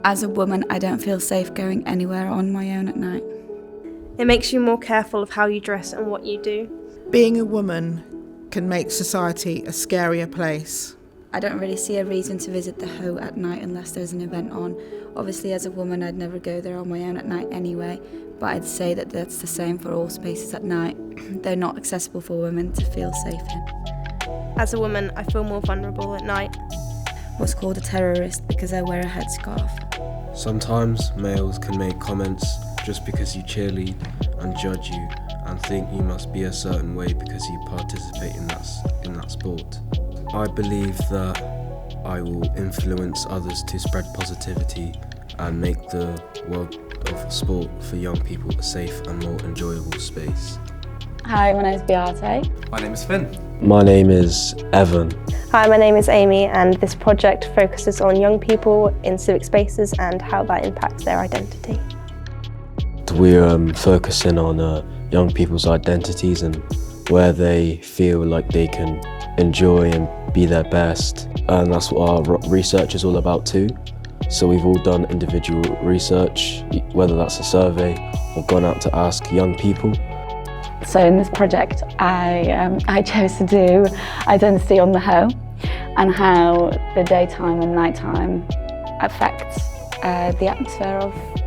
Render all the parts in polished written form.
As a woman, I don't feel safe going anywhere on my own at night. It makes you more careful of how you dress and what you do. Being a woman can make society a scarier place. I don't really see a reason to visit the Hoe at night unless there's an event on. Obviously, as a woman, I'd never go there on my own at night anyway, but I'd say that that's the same for all spaces at night. They're not accessible for women to feel safe in. As a woman, I feel more vulnerable at night. I was called a terrorist because I wear a headscarf. Sometimes males can make comments just because you cheerlead and judge you and think you must be a certain way because you participate in that sport. I believe that I will influence others to spread positivity and make the world of sport for young people a safe and more enjoyable space. Hi, my name is Beate. My name is Finn. My name is Devon. Hi, my name is Amy, and this project focuses on young people in civic spaces and how that impacts their identity. We're focusing on young people's identities and where they feel like they can enjoy and be their best, and that's what our research is all about too. So we've all done individual research, whether that's a survey or gone out to ask young people. So in this project, I chose to do identity on the Hoe and how the daytime and nighttime affects the atmosphere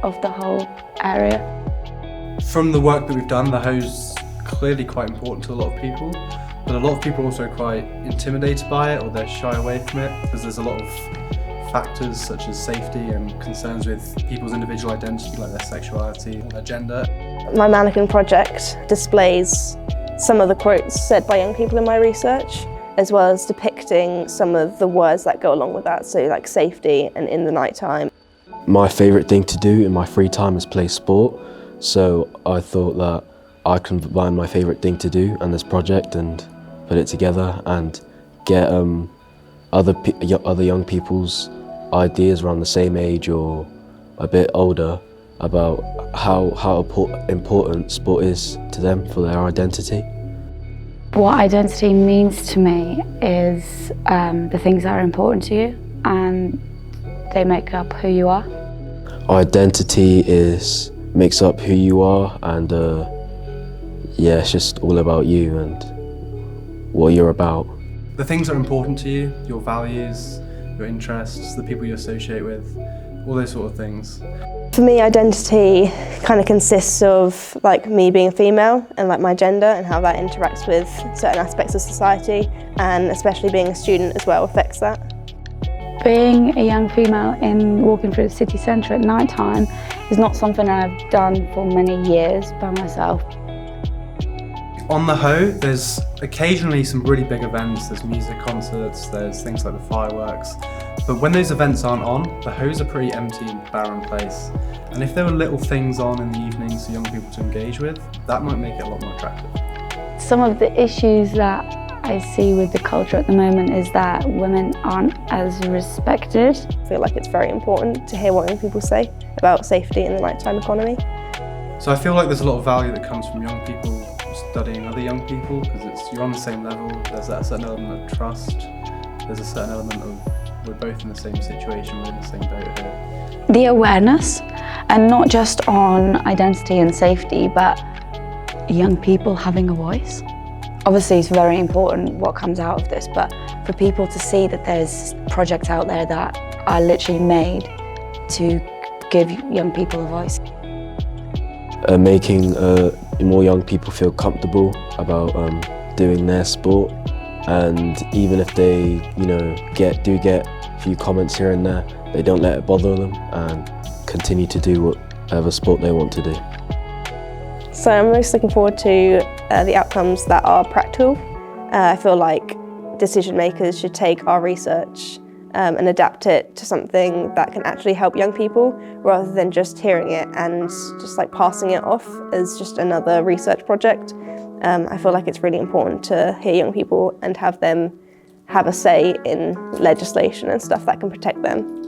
of the whole area. From the work that we've done, the Hoe's clearly quite important to a lot of people, but a lot of people are also quite intimidated by it, or they're shy away from it because there's a lot of factors such as safety and concerns with people's individual identity, like their sexuality or their gender. My mannequin project displays some of the quotes said by young people in my research, as well as depicting some of the words that go along with that, so like safety and in the nighttime. My favourite thing to do in my free time is play sport, so I thought that I can combine my favourite thing to do and this project and put it together and get other young people's ideas around the same age or a bit older about how important sport is to them for their identity. What identity means to me is the things that are important to you, and they make up who you are. Identity makes up who you are, and yeah, it's just all about you and what you're about. The things that are important to you, your values, your interests, the people you associate with, all those sort of things. For me, identity kind of consists of like me being female and like my gender and how that interacts with certain aspects of society, and especially being a student as well affects that. Being a young female walking through the city centre at night time is not something I've done for many years by myself. On the Hoe, there's occasionally some really big events, there's music concerts, there's things like the fireworks, but when those events aren't on, the Hoe's a pretty empty and barren place. And if there were little things on in the evenings for young people to engage with, that might make it a lot more attractive. Some of the issues that I see with the culture at the moment is that women aren't as respected. I feel like it's very important to hear what young people say about safety in the nighttime economy. So I feel like there's a lot of value that comes from young people studying other young people, because you're on the same level, there's that certain element of trust, there's a certain element of we're both in the same situation, we're in the same boat here. The awareness, and not just on identity and safety, but young people having a voice. Obviously it's very important what comes out of this, but for people to see that there's projects out there that are literally made to give young people a voice. Making more young people feel comfortable about doing their sport, and even if they do get a few comments here and there, they don't let it bother them and continue to do whatever sport they want to do. So I'm most looking forward to the outcomes that are practical. I feel like decision makers should take our research and adapt it to something that can actually help young people, rather than just hearing it and just like passing it off as just another research project. I feel like it's really important to hear young people and have them have a say in legislation and stuff that can protect them.